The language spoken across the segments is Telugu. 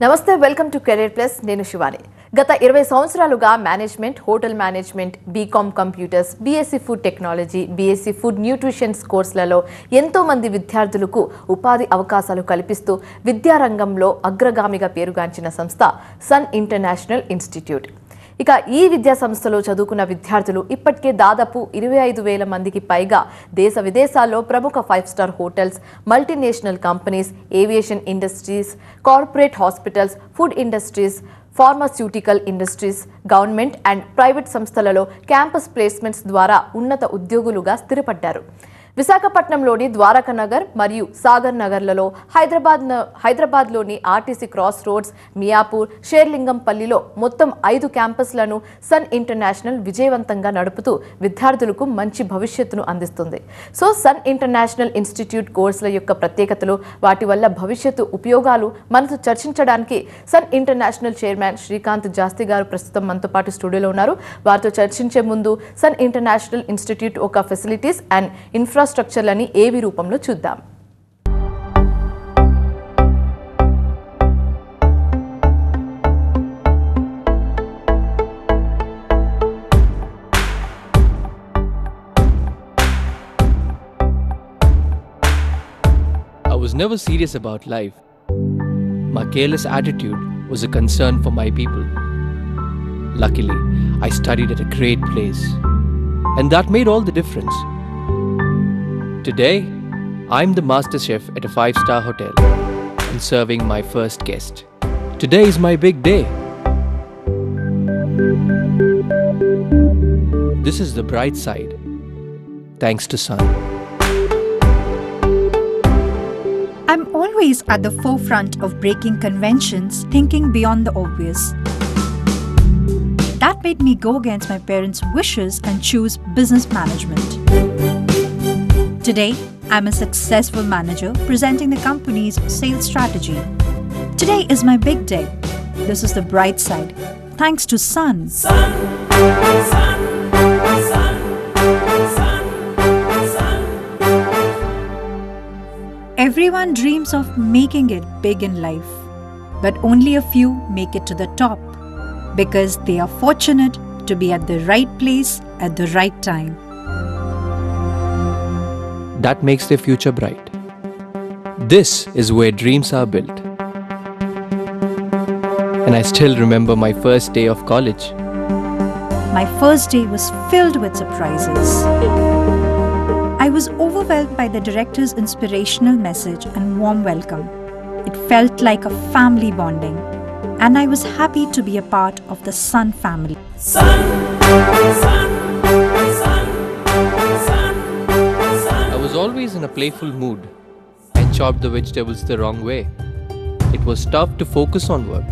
నమస్తే వెల్కమ్ టు కెరీర్ ప్లస్ నేను శివాని గత 20 సంవత్సరాలుగా management hotel management BCom computers BSc food technology BSc food nutritions కోర్సులలో ఎంతో మంది విద్యార్థులకు ఉపాధి అవకాశాలు కల్పిస్తూ విద్యారంగంలో అగ్రగామిగా పేరుగాంచిన సంస్థ సన్ ఇంటర్నేషనల్ ఇన్స్టిట్యూట్ ఇక ఈ విద్యా సంస్థలో చదువుకున్న విద్యార్థులు ఇప్పటికే దాదాపు 25,000 మందికి పైగా దేశ విదేశాల్లో ప్రముఖ five star hotels multinational companies aviation industries corporate hospitals food industries pharmaceutical industries government and private సంస్థలలో క్యాంపస్ ప్లేస్మెంట్స్ ద్వారా ఉన్నత ఉద్యోగులుగా స్థిరపడ్డారు విశాఖపట్నంలోని ద్వారకా నగర్ మరియు సాగర్ నగర్లలో హైదరాబాద్లోని ఆర్టీసీ క్రాస్ రోడ్స్ మియాపూర్ షేర్లింగంపల్లిలో మొత్తం 5 క్యాంపస్లను సన్ ఇంటర్నేషనల్ విజయవంతంగా నడుపుతూ విద్యార్థులకు మంచి భవిష్యత్తును అందిస్తుంది సో సన్ ఇంటర్నేషనల్ ఇన్స్టిట్యూట్ కోర్సుల యొక్క ప్రత్యేకతలు వాటి వల్ల భవిష్యత్తు ఉపయోగాలు మనతో చర్చించడానికి సన్ ఇంటర్నేషనల్ చైర్మన్ శ్రీకాంత్ జాస్తి గారు ప్రస్తుతం మనతో పాటు స్టూడియోలో ఉన్నారు వారితో చర్చించే ముందు సన్ ఇంటర్నేషనల్ ఇన్స్టిట్యూట్ ఒక ఫెసిలిటీస్ అండ్ ఇన్ఫ్రాస్ట్రక్చర్లని ఏవి రూపంలో చూద్దాం I was never serious about life. My careless attitude was a concern for my people. Luckily, I studied at a great place, and that made all the difference. Today, I'm the master chef at a 5-star hotel and serving my first guest. Today is my big day. This is the bright side, thanks to Sun. I'm always at the forefront of breaking conventions, thinking beyond the obvious. That made me go against my parents' wishes and choose business management. Today, I'm a successful manager presenting the company's sales strategy. Today is my big day. This is the bright side, thanks to Sun. Everyone dreams of making it big in life, but only a few make it to the top because they are fortunate to be at the right place at the right time. That makes their future bright. This is where dreams are built. And I still remember my first day of college. My first day was filled with surprises. I was overwhelmed by the director's inspirational message and warm welcome. It felt like a family bonding, and I was happy to be a part of the Sun family. I was always in a playful mood and chopped the vegetables the wrong way. It was tough to focus on work.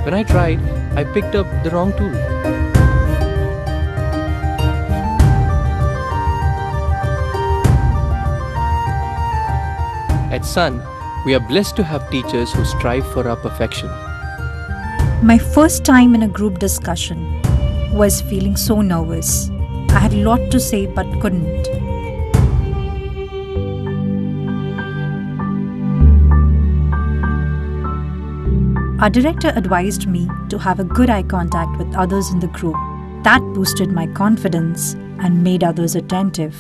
When I tried, I picked up the wrong tool. At Sun, we are blessed to have teachers who strive for our perfection. My first time in a group discussion was feeling so nervous. I had a lot to say but couldn't. Our director advised me to have a good eye contact with others in the group. That boosted my confidence and made others attentive.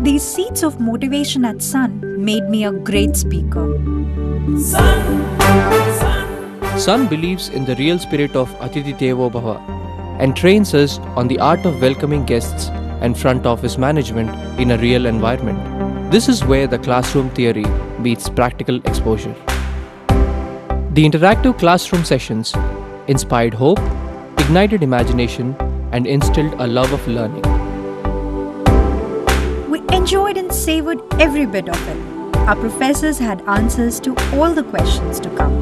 These seeds of motivation at Sun made me a great speaker. Sun believes in the real spirit of Atithi Devo Bhava and trains us on the art of welcoming guests and front office management in a real environment. This is where the classroom theory meets practical exposure. The interactive classroom sessions inspired hope, ignited imagination, and instilled a love of learning. We enjoyed and savored every bit of it. Our professors had answers to all the questions to come.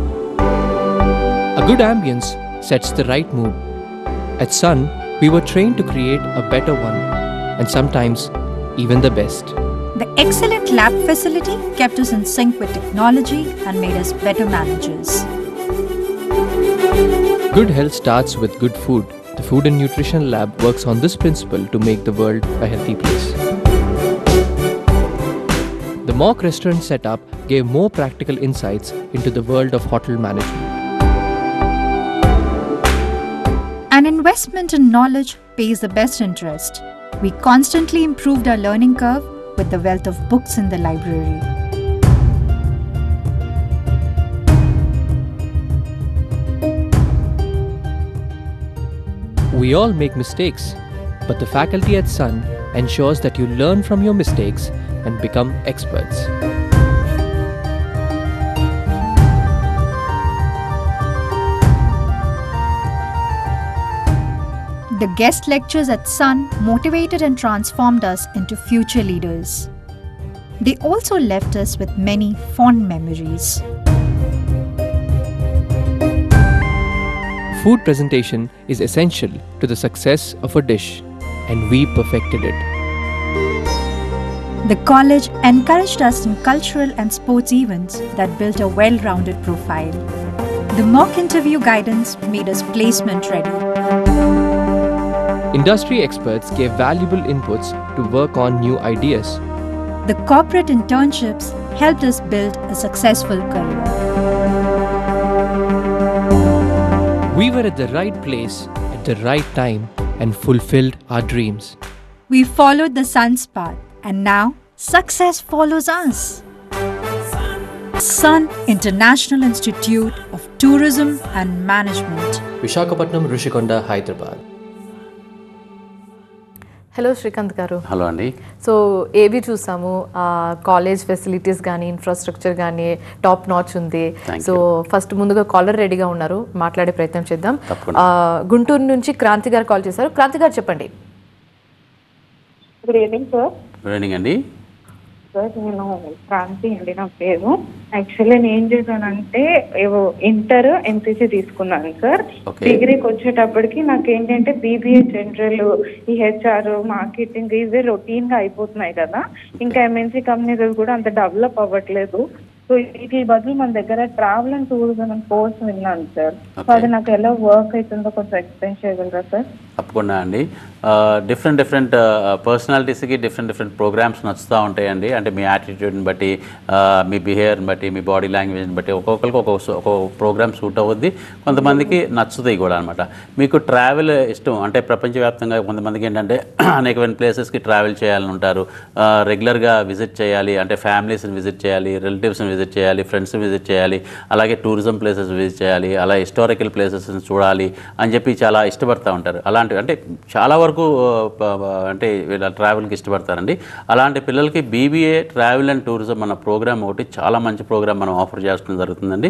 A good ambience sets the right mood. At Sun, we were trained to create a better one, and sometimes even the best. The excellent lab facility kept us in sync with technology and made us better managers. Good health starts with good food. The Food and Nutrition Lab works on this principle to make the world a healthy place. The mock restaurant setup gave more practical insights into the world of hotel management. An investment in knowledge pays the best interest. We constantly improved our learning curve with the wealth of books in the library. We all make mistakes, but the faculty at Sun ensures that you learn from your mistakes and become experts. The guest lectures at Sun motivated and transformed us into future leaders. They also left us with many fond memories. Food presentation is essential to the success of a dish, and we perfected it. The college encouraged us in cultural and sports events that built a well-rounded profile. The mock interview guidance made us placement ready. Industry experts gave valuable inputs to work on new ideas. The corporate internships helped us build a successful career. We were at the right place at the right time and fulfilled our dreams. We followed the Sun's path, and now success follows us. Sun International Institute of Tourism and Management. Visakhapatnam, Rishikonda, Hyderabad. Hello Srikanth గారు. హలో అండి. సో ఏవి చూసాము, కాలేజ్ ఫెసిలిటీస్ కానీ ఇన్ఫ్రాస్ట్రక్చర్ కానీ టాప్ నాచ్ ఉంది. సో ఫస్ట్ ముందుగా కాలర్ రెడీగా ఉన్నారు, మాట్లాడే ప్రయత్నం చేద్దాం. గుంటూరు నుంచి క్రాంతి గారు కాల్ చేశారు. క్రాంతి గారు చెప్పండి. Good evening sir. Good evening అండి. సార్ నేను క్రాంతి అండి నా పేరు. యాక్చువల్లీ నేను ఏం చేశానంటే ఇంటర్ ఎంపీసీ తీసుకున్నాను సార్. డిగ్రీకి వచ్చేటప్పటికి నాకు ఏంటంటే బీబీఏ జనరల్, ఈ హెచ్ఆర్, మార్కెటింగ్ ఇవే రొటీన్ గా అయిపోతున్నాయి కదా. ఇంకా ఎంఎన్సీ కంపెనీస్ కూడా అంత డెవలప్ అవ్వట్లేదు. సో వీటి బదులు మన దగ్గర ట్రావెల్ అండ్ టూరిజం కోర్స్ విన్నాను సార్. సో అది నాకు ఎలా వర్క్ అవుతుందో కొంచెం ఎక్స్ప్లెయిన్ చేయగలరా సార్? తప్పకుండా అండి. డిఫరెంట్ పర్సనాలిటీస్కి డిఫరెంట్ ప్రోగ్రామ్స్ నచ్చుతూ ఉంటాయండి. అంటే మీ యాటిట్యూడ్ని బట్టి, మీ బిహేవియర్ని బట్టి, మీ బాడీ లాంగ్వేజ్ని బట్టి ఒక్కొక్కరికి ఒక్కొక్క ప్రోగ్రామ్ సూట్ అవుద్ది. కొంతమందికి నచ్చుతాయి కూడా అనమాట. మీకు ట్రావెల్ ఇష్టం అంటే ప్రపంచవ్యాప్తంగా కొంతమందికి ఏంటంటే అనేకమైన ప్లేసెస్కి ట్రావెల్ చేయాలని ఉంటారు. రెగ్యులర్గా విజిట్ చేయాలి అంటే ఫ్యామిలీస్ని విజిట్ చేయాలి, రిలేటివ్స్ని విజిట్ చేయాలి, ఫ్రెండ్స్ని విజిట్ చేయాలి, అలాగే టూరిజం ప్లేసెస్ విజిట్ చేయాలి, అలా హిస్టారికల్ ప్లేసెస్ని చూడాలి అని చెప్పి చాలా ఇష్టపడుతూ ఉంటారు. అలాంటి అంటే చాలా వరకు అంటే వీళ్ళ ట్రావెల్కి ఇష్టపడతారండి. అలాంటి పిల్లలకి బీబీఏ ట్రావెల్ అండ్ టూరిజం అన్న ప్రోగ్రామ్ ఒకటి చాలా మంచి ప్రోగ్రామ్ మనం ఆఫర్ చేయడం జరుగుతుందండి.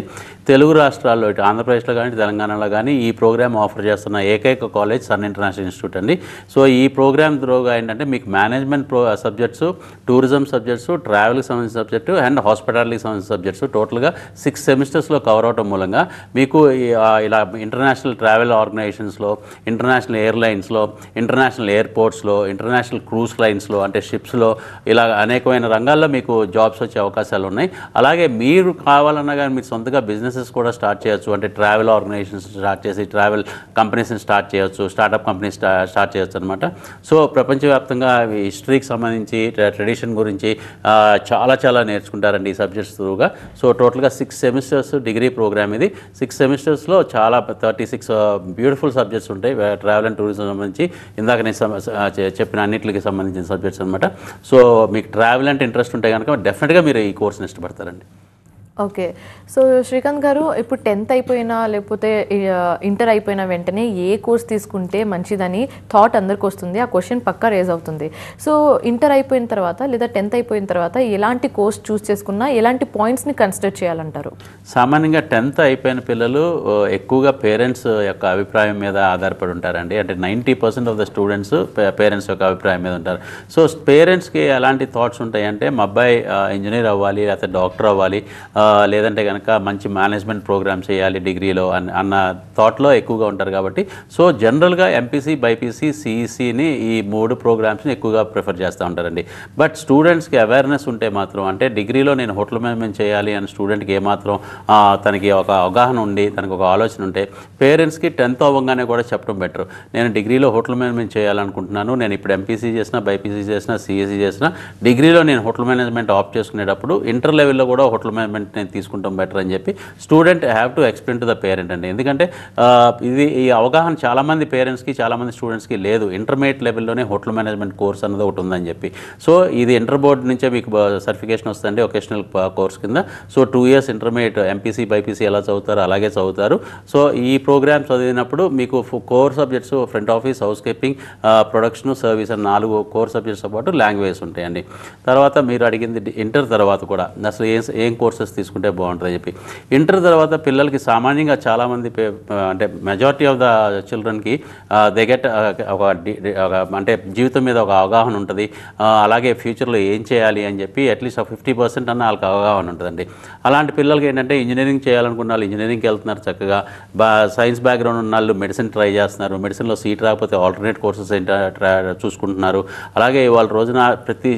తెలుగు రాష్ట్రాల్లో ఇటు ఆంధ్రప్రదేశ్లో కానీ తెలంగాణలో కానీ ఈ ప్రోగ్రామ్ ఆఫర్ చేస్తున్న ఏకైక కాలేజ్ సన్ ఇంటర్నేషనల్ ఇన్స్టిట్యూట్ అండి. సో ఈ ప్రోగ్రామ్ త్రూగా ఏంటంటే మీకు మేనేజ్మెంట్ సబ్జెక్ట్స్, టూరిజం సబ్జెక్ట్స్, ట్రావెల్కి సంబంధించిన సబ్జెక్టు అండ్ హాస్పిటాలిటీకి సంబంధించిన సబ్జెక్ట్స్ టోటల్గా 6 సెమిస్టర్స్లో కవర్ అవడం మూలంగా మీకు ఇలా ఇంటర్నేషనల్ ట్రావెల్ ఆర్గనైజేషన్స్లో, ఇంటర్నేషనల్ ఎయిర్లైన్స్లో, ఇంటర్నేషనల్ ఎయిర్పోర్ట్స్లో, ఇంటర్నేషనల్ క్రూజ్ లైన్స్లో అంటే షిప్స్లో ఇలా అనేకమైన రంగాల్లో మీకు జాబ్స్ వచ్చే అవకాశాలు ఉన్నాయి. అలాగే మీరు కావాలన్నా కానీ మీరు సొంతగా బిజినెసెస్ కూడా స్టార్ట్ చేయొచ్చు. అంటే ట్రావెల్ ఆర్గనైజేషన్స్ స్టార్ట్ చేసి ట్రావెల్ కంపెనీస్ని స్టార్ట్ చేయొచ్చు, స్టార్టప్ కంపెనీస్ స్టార్ట్ చేయొచ్చు అనమాట. సో ప్రపంచవ్యాప్తంగా హిస్టరీకి సంబంధించి ట్రెడిషన్ గురించి చాలా నేర్చుకుంటారండి ఈ సబ్జెక్ట్స్ త్రూగా. సో టోటల్గా 6 సెమిస్టర్స్ డిగ్రీ ప్రోగ్రామ్ ఇది. 6 సెమిస్టర్స్లో చాలా 36 బ్యూటిఫుల్ సబ్జెక్ట్స్ ఉంటాయి ట్రావెల్ అండ్ టూరిజం సంబంధించి. ఇందాక నేను చెప్పిన అన్నింటికి సంబంధించిన సబ్జెక్ట్స్ అనమాట. సో మీకు ట్రావెల్ అంటే ఇంట్రెస్ట్ ఉంటే కనుక డెఫినెట్గా మీరు ఈ కోర్స్ని ఇష్టపడతారండి. ఓకే. సో శ్రీకాంత్ గారు, ఇప్పుడు 10th అయిపోయినా లేకపోతే ఇంటర్ అయిపోయిన వెంటనే ఏ కోర్స్ తీసుకుంటే మంచిదని థాట్ అందరికి వస్తుంది, ఆ క్వశ్చన్ పక్కా రేజ్ అవుతుంది. సో ఇంటర్ అయిపోయిన తర్వాత లేదా 10th అయిపోయిన తర్వాత ఎలాంటి కోర్స్ చూస్ చేసుకున్నా ఎలాంటి పాయింట్స్ని కన్సిడర్ చేయాలంటారు? సామాన్యంగా 10th అయిపోయిన పిల్లలు ఎక్కువగా పేరెంట్స్ యొక్క అభిప్రాయం మీద ఆధారపడి ఉంటారండి. అంటే 90% ఆఫ్ ద స్టూడెంట్స్ పేరెంట్స్ యొక్క అభిప్రాయం మీద ఉంటారు. సో పేరెంట్స్కి ఎలాంటి థాట్స్ ఉంటాయంటే మా అబ్బాయి ఇంజనీర్ అవ్వాలి, లేకపోతే డాక్టర్ అవ్వాలి, లేదంటే కనుక మంచి మేనేజ్మెంట్ ప్రోగ్రామ్ చేయాలి డిగ్రీలో అన్న థాట్లో ఎక్కువగా ఉంటారు కాబట్టి సో జనరల్గా ఎంపీసీ బైపీసీ సిఈసిని ఈ 3 ప్రోగ్రామ్స్ని ఎక్కువగా ప్రిఫర్ చేస్తూ ఉంటారండి. బట్ స్టూడెంట్స్కి అవేర్నెస్ ఉంటే మాత్రం అంటే డిగ్రీలో నేను హోటల్ మేనేజ్మెంట్ చేయాలి అని స్టూడెంట్కి ఏమాత్రం తనకి ఒక అవగాహన ఉండి తనకు ఒక ఆలోచన ఉంటే పేరెంట్స్కి 10th అవ్వగానే కూడా చెప్పడం బెటర్. నేను డిగ్రీలో హోటల్ మేనేజ్మెంట్ చేయాలనుకుంటున్నాను, నేను ఇప్పుడు ఎంపీసీ చేసినా బైపీసీ చేసినా సిఎస్సి చేసినా డిగ్రీలో నేను హోటల్ మేనేజ్మెంట్ ఆప్ట్ చేసుకునేటప్పుడు ఇంటర్ లెవెల్లో కూడా హోటల్ మేనేజ్మెంట్ నేను తీసుకుంటాం బెటర్ అని చెప్పి student have to explain to the parent అండి. ఎందుకంటే ఈ అవగాహన చాలామంది పేరెంట్స్కి చాలామంది స్టూడెంట్స్కి లేదు. ఇంటర్మీడియట్ లెవెల్లోనే హోటల్ మేనేజ్మెంట్ కోర్స్ అన్నది ఒకటి ఉందని చెప్పి సో ఇది ఇంటర్ బోర్డు నుంచే మీకు సర్టిఫికేషన్ వస్తుందండి ఒకేషనల్ కోర్స్ కింద. So 2 years intermediate MPC BiPC ఎలా చదువుతారో అలాగే చదువుతారు. సో ఈ ప్రోగ్రామ్ చదివినప్పుడు మీకు core subjects front office, house keeping, production, service అని 4 కోర్ సబ్జెక్ట్స్తో పాటు లాంగ్వేజ్ ఉంటాయండి. తర్వాత మీరు అడిగింది ఇంటర్ తర్వాత కూడా అసలు ఏం కోర్సెస్ తీసుకుంటే బాగుంటుందని చెప్పి. ఇంటర్ తర్వాత పిల్లలకి సామాన్యంగా చాలామంది అంటే మెజారిటీ ఆఫ్ ద చిల్డ్రన్కి దే గెట్ ఒక అంటే జీవితం మీద ఒక అవగాహన ఉంటుంది. అలాగే ఫ్యూచర్లో ఏం చేయాలి అని చెప్పి అట్లీస్ట్ 50% అన్న వాళ్ళకి అవగాహన ఉంటుందండి. అలాంటి పిల్లలకి ఏంటంటే ఇంజనీరింగ్ చేయాలనుకున్న వాళ్ళు ఇంజనీరింగ్కి వెళ్తున్నారు చక్కగా. సైన్స్ బ్యాక్గ్రౌండ్ ఉన్న వాళ్ళు మెడిసిన్ ట్రై చేస్తున్నారు. మెడిసిన్లో సీట్ రాకపోతే ఆల్టర్నేట్ కోర్సెస్ చూసుకుంటున్నారు. అలాగే ఇవాళ రోజున ప్రతి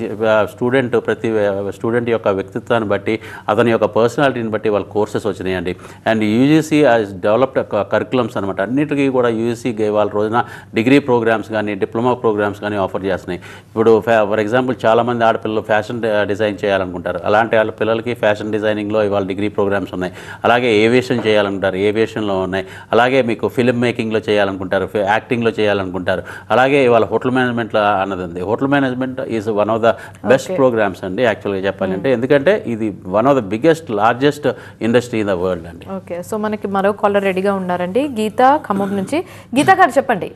స్టూడెంట్ యొక్క వ్యక్తిత్వాన్ని బట్టి అతని యొక్క పర్సనాలిటీని బట్టి వాళ్ళ కోర్సెస్ వచ్చినాయండి. అండ్ యూజీసీ డెవలప్డ్ కరికులమ్స్ అనమాట. అన్నిటికీ కూడా యూజీసీ వాళ్ళ రోజున డిగ్రీ ప్రోగ్రామ్స్ కానీ డిప్లొమా ప్రోగ్రామ్స్ కానీ ఆఫర్ చేస్తున్నాయి. ఇప్పుడు ఫర్ ఎగ్జాంపుల్ చాలామంది ఆడపిల్లలు ఫ్యాషన్ డిజైన్ చేయాలనుకుంటారు. అలాంటి వాళ్ళ పిల్లలకి ఫ్యాషన్ డిజైనింగ్లో ఇవాళ డిగ్రీ ప్రోగ్రామ్స్ ఉన్నాయి. అలాగే ఏవియేషన్ చేయాలనుకుంటారు, ఏవియేషన్లో ఉన్నాయి. అలాగే మీకు ఫిల్మ్ మేకింగ్లో చేయాలనుకుంటారు, యాక్టింగ్లో చేయాలనుకుంటారు. అలాగే ఇవాళ హోటల్ మేనేజ్మెంట్లో అన్నది ఉంది. Hotel management is one of the best programmes అండి యాక్చువల్గా చెప్పాలంటే. ఎందుకంటే ఇది one of the biggest largest industry in the world అండి. ఓకే, సో మనకి మరో కాలర్ రెడీగా ఉన్నారండి. గీత ఖమ్మం నుంచి. గీత గారు చెప్పండి.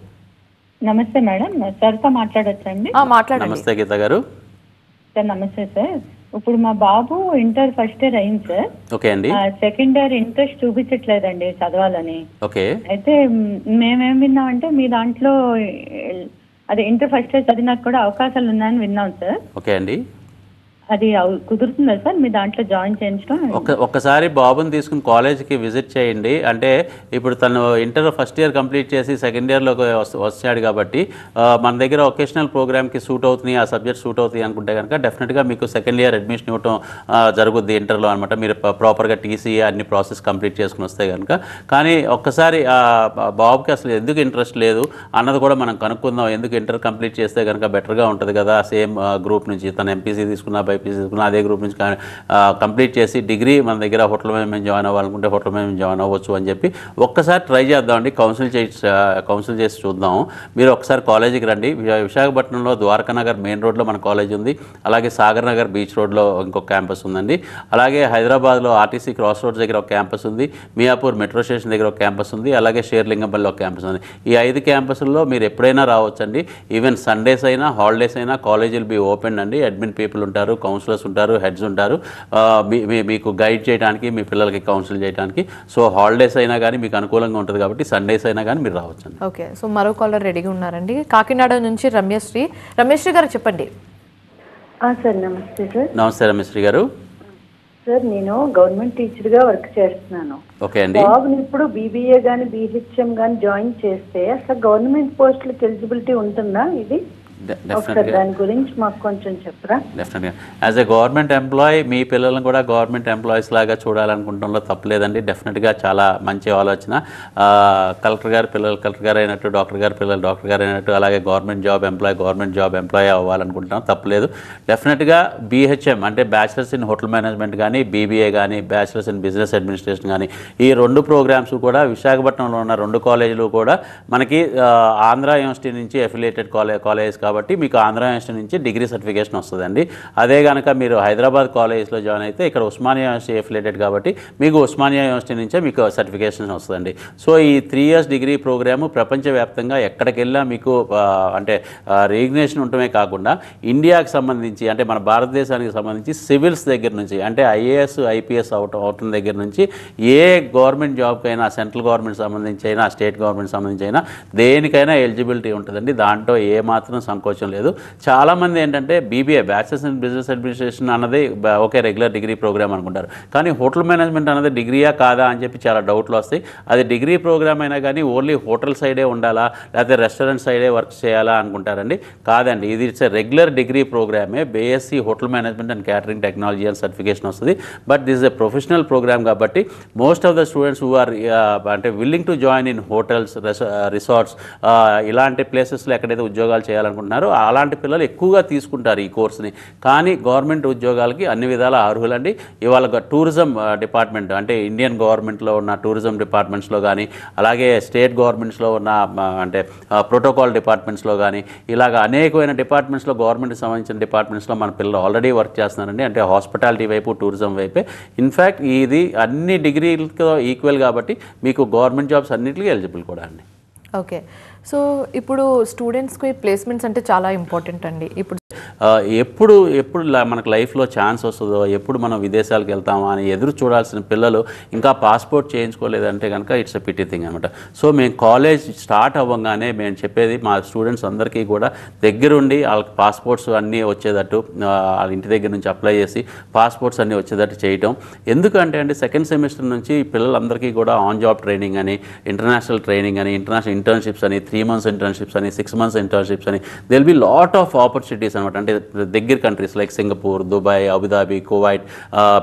నమస్తే మేడం, సార్తో మాట్లాడొచ్చండి? మాట్లాడండి. నమస్తే గీత గారు. సార్ నమస్తే సార్. ఇప్పుడు మా బాబు ఇంటర్ ఫస్ట్ ఇయర్ అయింది సార్. ఓకే అండి. సెకండ్ ఇయర్ ఇంట్రెస్ట్ చూపించట్లేదండి చదవాలని. ఓకే. అయితే మేమేం విన్నామంటే మీ దాంట్లో అదే ఇంటర్ ఫస్ట్ ఇయర్ చదివినాక కూడా అవకాశాలు ఉన్నాయని విన్నాం సార్. ఓకే అండి. అది కుదురుతుందా సార్ మీ దాంట్లో జాయిన్ చేయించడం? ఒక్కసారి బాబుని తీసుకుని కాలేజ్కి విజిట్ చేయండి. అంటే ఇప్పుడు తను ఇంటర్ ఫస్ట్ ఇయర్ కంప్లీట్ చేసి సెకండ్ ఇయర్లోకి వచ్చాడు కాబట్టి మన దగ్గర ఒకేషనల్ ప్రోగ్రామ్కి సూట్ అవుతుంది, ఆ సబ్జెక్ట్ సూట్ అవుతుంది అనుకుంటే కనుక డెఫినెట్గా మీకు సెకండ్ ఇయర్ అడ్మిషన్ ఇవ్వటం జరుగుద్ది ఇంటర్లో అనమాట. మీరు ప్రాపర్గా టీసీ అన్ని ప్రాసెస్ కంప్లీట్ చేసుకుని వస్తే కనుక. కానీ ఒక్కసారి బాబుకి అసలు ఎందుకు ఇంట్రెస్ట్ లేదు అన్నది కూడా మనం కనుక్కుందాం. ఎందుకు ఇంటర్ కంప్లీట్ చేస్తే కనుక బెటర్గా ఉంటుంది కదా, సేమ్ గ్రూప్ నుంచి తను ఎంపీసీ తీసుకున్న తీసుకున్న అదే గ్రూప్ నుంచి కంప్లీట్ చేసి డిగ్రీ మన దగ్గర హోటల్ మేనేజ్మెంట్ జాయిన్ అవ్వాలనుకుంటే హోటల్ మేనేజ్మెంట్ జాయిన్ అవ్వచ్చు అని చెప్పి ఒక్కసారి ట్రై చేద్దామండి. కౌన్సిల్ చేసి చూద్దాం. మీరు ఒకసారి కాలేజీకి రండి. విశాఖపట్నంలో ద్వారకానగర్ మెయిన్ రోడ్లో మన కాలేజ్ ఉంది. అలాగే సాగర్ నగర్ బీచ్ రోడ్లో ఇంకొక క్యాంపస్ ఉందండి. అలాగే హైదరాబాద్లో ఆర్టీసీ క్రాస్ రోడ్స్ దగ్గర ఒక క్యాంపస్ ఉంది. మియాపూర్ మెట్రో స్టేషన్ దగ్గర ఒక క్యాంపస్ ఉంది. అలాగే షేర్లింగంపల్లి ఒక క్యాంపస్ ఉంది. ఈ 5 క్యాంపస్ల్లో మీరు ఎప్పుడైనా రావచ్చండి. ఈవెన్ సండేస్ అయినా హాలిడేస్ అయినా కాలేజ్ విల్ బి ఓపెన్ అండి. అడ్మిన్ పీపుల్ ఉంటారు, కౌన్సిలర్స్ ఉంటారు, హెడ్స్ ఉంటారు మీకు గైడ్ చేయడానికి, మీ పిల్లలకి కౌన్సిల్ చేయడానికి. సో హాలిడేస్ అయినా కానీ మీకు అనుకూలంగా ఉంటుంది కాబట్టి సండేస్ అయినా కానీ మీరు రావచ్చు. ఓకే, సో మరో కాలర్ రెడీగా ఉన్నారండి. కాకినాడ నుంచి రమ్యశ్రీ. రమ్యశ్రీ గారు చెప్పండి. సార్ నమస్తే సార్. నమస్తే రమ్యశ్రీ గారు. సార్ నేను గవర్నమెంట్ టీచర్గా వర్క్ చేస్తున్నాను. ఓకే అండి. బాబుని ఇప్పుడు బీబీఏ కానీ బీహెచ్ఎం కానీ జాయిన్ చేస్తే అసలు గవర్నమెంట్ పోస్టులకు ఎలిజిబిలిటీ ఉంటుందా? ఇది దాని గురించి మాకు కొంచెం చెప్పరా? డెఫినెట్గా యాజ్ ఎ గవర్నమెంట్ ఎంప్లాయీ మీ పిల్లలను కూడా గవర్నమెంట్ ఎంప్లాయీస్ లాగా చూడాలనుకుంటంలో తప్పలేదండి. డెఫినెట్గా చాలా మంచి ఆలోచన. కలెక్టర్ గారి పిల్లలు కలెక్టర్ గారు అయినట్టు, డాక్టర్ గారి పిల్లలు డాక్టర్ గారు అయినట్టు, అలాగే గవర్నమెంట్ జాబ్ ఎంప్లాయీ అవ్వాలనుకుంటున్నాం, తప్పలేదు. డెఫినెట్గా బీహెచ్ఎం అంటే బ్యాచిలర్స్ ఇన్ హోటల్ మేనేజ్మెంట్ కానీ, బీబీఏ కానీ, బ్యాచిలర్స్ ఇన్ బిజినెస్ అడ్మినిస్ట్రేషన్ కానీ, ఈ 2 ప్రోగ్రామ్స్ కూడా విశాఖపట్నంలో ఉన్న 2 కాలేజీలు కూడా మనకి ఆంధ్ర యూనివర్సిటీ నుంచి అఫిలియేటెడ్ కాలేజ్ కాబట్టి మీకు ఆంధ్ర యూనివర్సిటీ నుంచి డిగ్రీ సర్టిఫికేషన్ వస్తుందండి. అదే కనుక మీరు హైదరాబాద్ కాలేజ్లో జాయిన్ అయితే ఇక్కడ ఉస్మానియా యూనివర్సిటీ అఫిలియేటెడ్ కాబట్టి మీకు ఉస్మానియా యూనివర్సిటీ నుంచే మీకు సర్టిఫికేషన్ వస్తుందండి. సో ఈ 3 years డిగ్రీ ప్రోగ్రాము ప్రపంచవ్యాప్తంగా ఎక్కడికి వెళ్ళినా మీకు అంటే రికగ్నిషన్ ఉండటమే కాకుండా ఇండియాకి సంబంధించి అంటే మన భారతదేశానికి సంబంధించి సివిల్స్ దగ్గర నుంచి అంటే ఐఏఎస్ ఐపీఎస్ అవటం దగ్గర నుంచి ఏ గవర్నమెంట్ జాబ్కైనా, సెంట్రల్ గవర్నమెంట్ సంబంధించి అయినా, స్టేట్ గవర్నమెంట్ సంబంధించి అయినా దేనికైనా ఎలిజిబిలిటీ ఉంటుందండి. దాంట్లో ఏమాత్రం సంకోచం లేదు. చాలామంది ఏంటంటే BBA bachelors in business administration అన్నది ఓకే రెగ్యులర్ డిగ్రీ ప్రోగ్రామ్ అనుకుంటారు, కానీ హోటల్ మేనేజ్మెంట్ అన్నది డిగ్రీయా కాదా అని చెప్పి చాలా డౌట్లు వస్తాయి. అది డిగ్రీ ప్రోగ్రామ్ అయినా కానీ ఓన్లీ హోటల్ సైడే ఉండాలా లేకపోతే రెస్టారెంట్ సైడే వర్క్ చేయాలా అనుకుంటారండి. కాదండి, ఇది ఇట్స్ రెగ్యులర్ డిగ్రీ ప్రోగ్రామే. BSc hotel management and catering technology అని సర్టిఫికేషన్ వస్తుంది. But this a professional program కాబట్టి most of the students who are అంటే willing to join in hotels, resorts, ఇలాంటి ప్లేసెస్లో ఎక్కడైతే ఉద్యోగాలు చేయాలనుకుంటున్నారో అలాంటి పిల్లలు ఎక్కువగా తీసుకుంటారు ఈ కోర్స్ని. కానీ గవర్నమెంట్ ఉద్యోగాలకి అన్ని విధాల అర్హులండి. ఇవాళ టూరిజం డిపార్ట్మెంట్ అంటే ఇండియన్ గవర్నమెంట్లో ఉన్న టూరిజం డిపార్ట్మెంట్స్లో కానీ అలాగే స్టేట్ గవర్నమెంట్స్లో ఉన్న అంటే ప్రోటోకాల్ డిపార్ట్మెంట్స్లో కానీ ఇలాగ అనేకమైన డిపార్ట్మెంట్స్లో గవర్నమెంట్కి సంబంధించిన డిపార్ట్మెంట్స్లో మన పిల్లలు ఆల్రెడీ వర్క్ చేస్తున్నారండి. అంటే హాస్పిటాలిటీ వైపు, టూరిజం వైపే. ఇన్ఫ్యాక్ట్ ఇది అన్ని డిగ్రీలతో ఈక్వల్ కాబట్టి మీకు గవర్నమెంట్ జాబ్స్ అన్నింటికి ఎలిజిబుల్ కూడా అండి. ఓకే, సో ఇప్పుడు స్టూడెంట్స్కి ప్లేస్మెంట్స్ అంటే చాలా ఇంపార్టెంట్ అండి. ఇప్పుడు ఎప్పుడు మనకు లైఫ్లో ఛాన్స్ వస్తుందో, ఎప్పుడు మనం విదేశాలకు వెళ్తామో అని ఎదురు చూడాల్సిన పిల్లలు ఇంకా పాస్పోర్ట్ చేయించుకోలేదంటే కనుక ఇట్స్ ఎ పిటీ థింగ్ అనమాట. సో మేము కాలేజ్ స్టార్ట్ అవ్వగానే మేము చెప్పేది మా స్టూడెంట్స్ అందరికీ కూడా దగ్గరుండి వాళ్ళకి పాస్పోర్ట్స్ అన్నీ వచ్చేటట్టు వాళ్ళ ఇంటి దగ్గర నుంచి అప్లై చేసి పాస్పోర్ట్స్ అన్నీ వచ్చేటట్టు చేయటం. ఎందుకంటే అండి సెకండ్ సెమిస్టర్ నుంచి పిల్లలందరికీ కూడా ఆన్ జాబ్ ట్రైనింగ్ అని, ఇంటర్నేషనల్ ట్రైనింగ్ అని, ఇంటర్నేషనల్ ఇంటర్న్షిప్స్ అని, 3 months ఇంటర్న్షిప్స్ అని, 6 months ఇంటర్న్షిప్స్ అని, there'll be lot of opportunities అనమాట. అంటే దగ్గర countries like Singapore, Dubai, Abu Dhabi, Kuwait,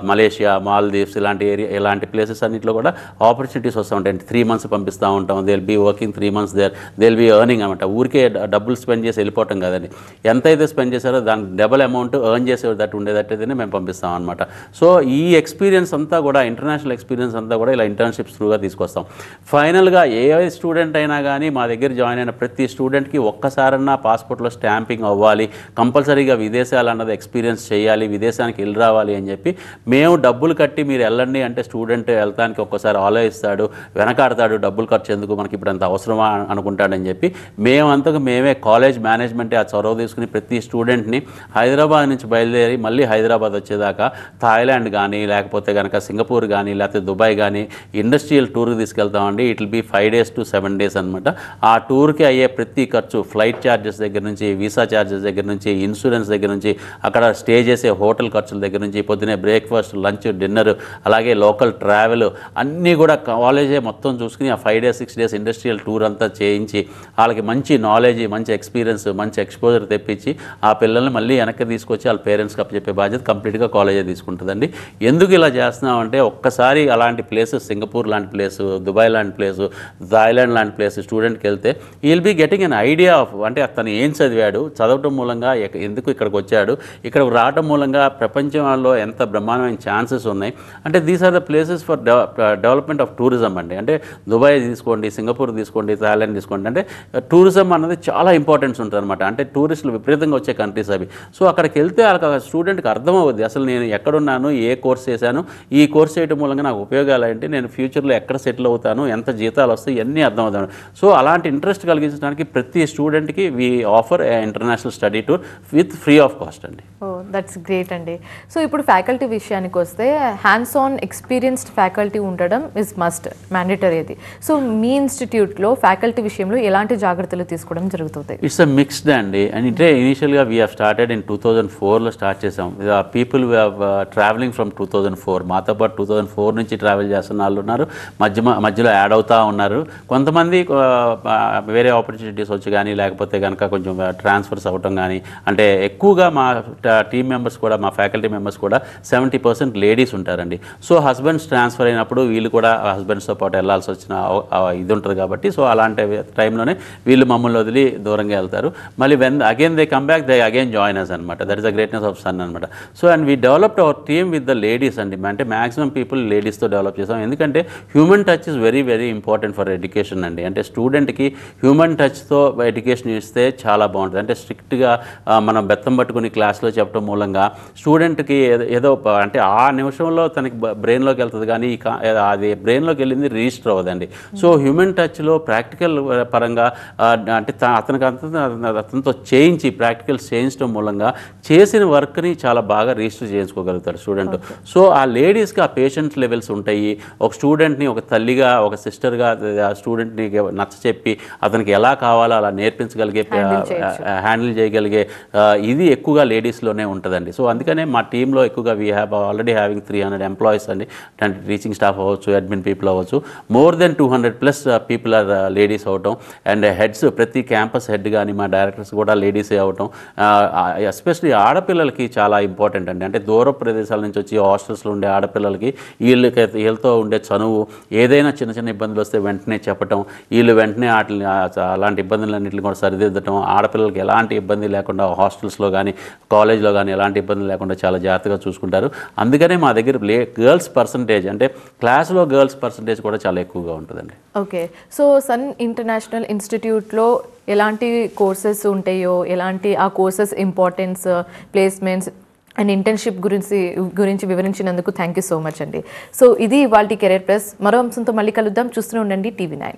Malaysia, Maldives ఇలాంటి ప్లేసెస్ అన్నింటిలో కూడా ఆపర్చునిటీస్ వస్తూ ఉంటాయి. 3 months పంపిస్తూ ఉంటాం. They will be working 3 months there, they will be earning అనమాట. ఊరికే డబ్బులు స్పెండ్ చేసి వెళ్ళిపోవటం కదండి. ఎంతైతే స్పెండ్ చేశారో దానికి డబుల్ అమౌంట్ ఎర్న్ చేసేటట్టు ఉండేటట్టయితేనే మేము పంపిస్తాం అనమాట. సో ఈ ఎక్స్పీరియన్స్ అంతా కూడా ఇంటర్నేషనల్ ఎక్స్పీరియన్స్ అంతా కూడా ఇలా ఇంటర్న్షిప్స్ త్రూగా తీసుకొస్తాం. ఫైనల్గా ఏ స్టూడెంట్ అయినా కానీ మా దగ్గర జాయిన్ అయిన ప్రతి స్టూడెంట్కి ఒక్కసారన్నా పాస్పోర్ట్లో స్టాంపింగ్ అవ్వాలి, కంపల్సరీగా విదేశాలు అన్నది ఎక్స్పీరియన్స్ చేయాలి, విదేశానికి వెళ్ళి రావాలి అని చెప్పి మేము డబ్బులు కట్టి మీరు వెళ్ళండి అంటే స్టూడెంట్ వెళ్తానికి ఒక్కసారి ఆలోచిస్తాడు, వెనకాడతాడు. డబ్బులు ఖర్చు ఎందుకు, మనకి ఇప్పుడు అంత అవసరమా అనుకుంటాడని చెప్పి మేమే కాలేజ్ మేనేజ్మెంటే ఆ చొరవ తీసుకుని ప్రతి స్టూడెంట్ని హైదరాబాద్ నుంచి బయలుదేరి మళ్ళీ హైదరాబాద్ వచ్చేదాకా థాయిలాండ్ కానీ లేకపోతే కనుక సింగపూర్ కానీ లేకపోతే దుబాయ్ కానీ ఇండస్ట్రియల్ టూర్కి తీసుకెళ్తామండి. It will be 5 days to 7 days అనమాట. ఆ టూర్కి అయ్యే ప్రతి ఖర్చు, ఫ్లైట్ ఛార్జెస్ దగ్గర నుంచి, వీసా ఛార్జెస్ దగ్గర నుంచి, ఇన్సూరెన్స్ దగ్గర నుంచి, అక్కడ స్టే చేసే హోటల్ ఖర్చుల దగ్గర నుంచి, పొద్దునే బ్రేక్ఫాస్ట్, లంచ్, డిన్నర్, అలాగే లోకల్ ట్రావెల్ అన్నీ కూడా కాలేజే మొత్తం చూసుకుని ఆ 5 days 6 days ఇండస్ట్రియల్ టూర్ అంతా చేయించి వాళ్ళకి మంచి నాలెడ్జ్, మంచి ఎక్స్పీరియన్స్, మంచి ఎక్స్పోజర్ తెప్పించి ఆ పిల్లల్ని మళ్ళీ వెనక్కి తీసుకొచ్చి వాళ్ళ పేరెంట్స్కి అప్పచెప్పే బాధ్యత కంప్లీట్గా కాలేజే తీసుకుంటుందండి. ఎందుకు ఇలా చేస్తున్నామంటే ఒక్కసారి అలాంటి ప్లేసెస్, సింగపూర్ లాంటి ప్లేసు, దుబాయ్ లాంటి ప్లేసు, థాయిలాండ్ లాంటి ప్లేస్ స్టూడెంట్కి వెళ్తే he'll be getting an idea of అంటే అతను ఏం చదివాడు, చదవటం మూలంగా ఎందుకు ఇక్కడికి వచ్చాడు, ఇక్కడికి రావడం మూలంగా ప్రపంచంలో ఎంత బ్రహ్మాండమైన ఛాన్సెస్ ఉన్నాయి. అంటే these are the places for development of tourism అండి. అంటే దుబాయ్ తీసుకోండి, సింగపూర్ తీసుకోండి, థాయిలాండ్ తీసుకోండి, అంటే టూరిజం అన్నది చాలా ఇంపార్టెన్స్ ఉంటుంది అనమాట. అంటే టూరిస్టులు విపరీతంగా వచ్చే కంట్రీస్ అవి. సో అక్కడికి వెళ్తే వాళ్ళకి స్టూడెంట్కి అర్థమవుద్ది అసలు నేను ఎక్కడున్నాను, ఏ కోర్స్ చేశాను, ఈ కోర్స్ చేయడం మూలంగా నాకు ఉపయోగాలు ఏంటి, నేను ఫ్యూచర్లో ఎక్కడ సెటిల్ అవుతాను, ఎంత జీతాలు వస్తాయి, ఇవన్నీ అర్థమవుతాను. సో అలాంటి ఇంట్రెస్ట్ కలిగించడానికి ప్రతి స్టూడెంట్కి we offer international study tour with free of cost అండి. ఓ దట్స్ గ్రేట్ అండి. సో ఇప్పుడు ఫ్యాకల్టీ విషయానికి వస్తే హ్యాండ్స్ ఆన్ ఎక్స్పీరియన్స్డ్ ఫ్యాకల్టీ ఉండడం ఇస్ మస్ట్, మ్యాండేటరీ అది. సో మీ ఇన్స్టిట్యూట్లో ఫ్యాకల్టీ విషయంలో ఎలాంటి జాగ్రత్తలు తీసుకోవడం జరుగుతుంది? ఇట్స్ అ మిక్స్డ్ అండి. అంటే ఇనీషియల్గా వీ హ్యావ్ స్టార్టెడ్ ఇన్ 2004లో స్టార్ట్ చేసాం. People we have traveling from 2004, మాతో పాటు 2004 నుంచి ట్రావెల్ చేస్తున్న వాళ్ళు ఉన్నారు, మధ్యలో యాడ్ అవుతూ ఉన్నారు. కొంతమంది వేరే ఆపర్చునిటీస్ వచ్చి కానీ లేకపోతే కనుక కొంచెం ట్రాన్స్ఫర్స్ అవ్వటం కానీ, అంటే ఎక్కువగా మా టీమ్ మెంబర్స్ కూడా, మా ఫ్యాకల్టీ మెంబర్స్ కూడా 70% లేడీస్ ఉంటారండి. సో హస్బెండ్స్ ట్రాన్స్ఫర్ అయినప్పుడు వీళ్ళు కూడా హస్బెండ్స్తో పాటు వెళ్ళాల్సి వచ్చిన ఇది ఉంటుంది కాబట్టి సో అలాంటి టైంలోనే వీళ్ళు మమ్మల్ని వదిలి దూరంగా వెళ్తారు. మళ్ళీ again they come back, they again join us అనమాట. That is the greatness of Sun అనమాట. So and we developed our team with the ladies అండి. అంటే మ్యాక్సిమం పీపుల్ లేడీస్తో డెవలప్ చేసాం. ఎందుకంటే human touch is very very important for education అండి. అంటే స్టూడెంట్కి హ్యూమన్ టచ్తో ఎడ్యుకేషన్ ఇస్తే చాలా బాగుంటుంది. అంటే స్ట్రిక్ట్గా మన మనం బెత్తం పట్టుకుని క్లాస్లో చెప్పడం మూలంగా స్టూడెంట్కి ఏదో అంటే ఆ నిమిషంలో తనకి బ్రెయిన్లోకి వెళ్తుంది, కానీ అది బ్రెయిన్లోకి వెళ్ళింది రిజిస్టర్ అవ్వదండి. సో హ్యూమన్ టచ్లో ప్రాక్టికల్ పరంగా అంటే అతనితో చేయించి ప్రాక్టికల్స్ చేయించడం మూలంగా చేసిన వర్క్ని చాలా బాగా రిజిస్టర్ చేయించుకోగలుగుతారు స్టూడెంట్. సో ఆ లేడీస్కి ఆ పేషెంట్ లెవెల్స్ ఉంటాయి. ఒక స్టూడెంట్ని ఒక తల్లిగా ఒక సిస్టర్గా స్టూడెంట్ని నచ్చ చెప్పి అతనికి ఎలా కావాలో అలా నేర్పించగలిగే హ్యాండిల్ చేయగలిగే ఇది ఎక్కువగా లేడీస్లోనే ఉంటుందండి. సో అందుకనే మా టీంలో ఎక్కువగా we have already having 300 employees అండి. అంటే టీచింగ్ స్టాఫ్ అవ్వచ్చు, అడ్మిన్ పీపుల్ అవ్వచ్చు. More than 200+ people are ladies అవటం. అండ్ హెడ్స్ ప్రతి క్యాంపస్ హెడ్ కానీ మా డైరెక్టర్స్ కూడా లేడీసే అవటం. ఎస్పెషలీ ఆడపిల్లలకి చాలా ఇంపార్టెంట్ అండి. అంటే దూర ప్రదేశాల నుంచి వచ్చి హాస్టల్స్లో ఉండే ఆడపిల్లలకి వీళ్ళతో ఉండే చనువు, ఏదైనా చిన్న చిన్న ఇబ్బందులు వస్తే వెంటనే చెప్పటం, వీళ్ళు వెంటనే వాటిని అలాంటి ఇబ్బందులన్నింటిని కూడా సరిదిద్దటం, ఆడపిల్లలకి ఎలాంటి ఇబ్బంది లేకుండా హాస్టల్స్లో కానీ కాలేజ్లో కానీ ఎలాంటి ఇబ్బంది లేకుండా చాలా జాగ్రత్తగా చూసుకుంటారు. అందుకనే మా దగ్గర గర్ల్స్ పర్సంటేజ్ అంటే క్లాస్లో గర్ల్స్ పర్సంటేజ్ కూడా చాలా ఎక్కువగా ఉంటుందండి. ఓకే, సో సన్ ఇంటర్నేషనల్ ఇన్స్టిట్యూట్లో ఎలాంటి కోర్సెస్ ఉంటాయో, ఎలాంటి ఆ courses importance, placements and internship గురించి వివరించినందుకు థ్యాంక్ యూ సో మచ్ అండి. సో ఇది ఇవాల్టి కెరీర్ ప్లస్. మరో అంశంతో మళ్ళీ కలుద్దాం. చూస్తూనే ఉండండి TV9.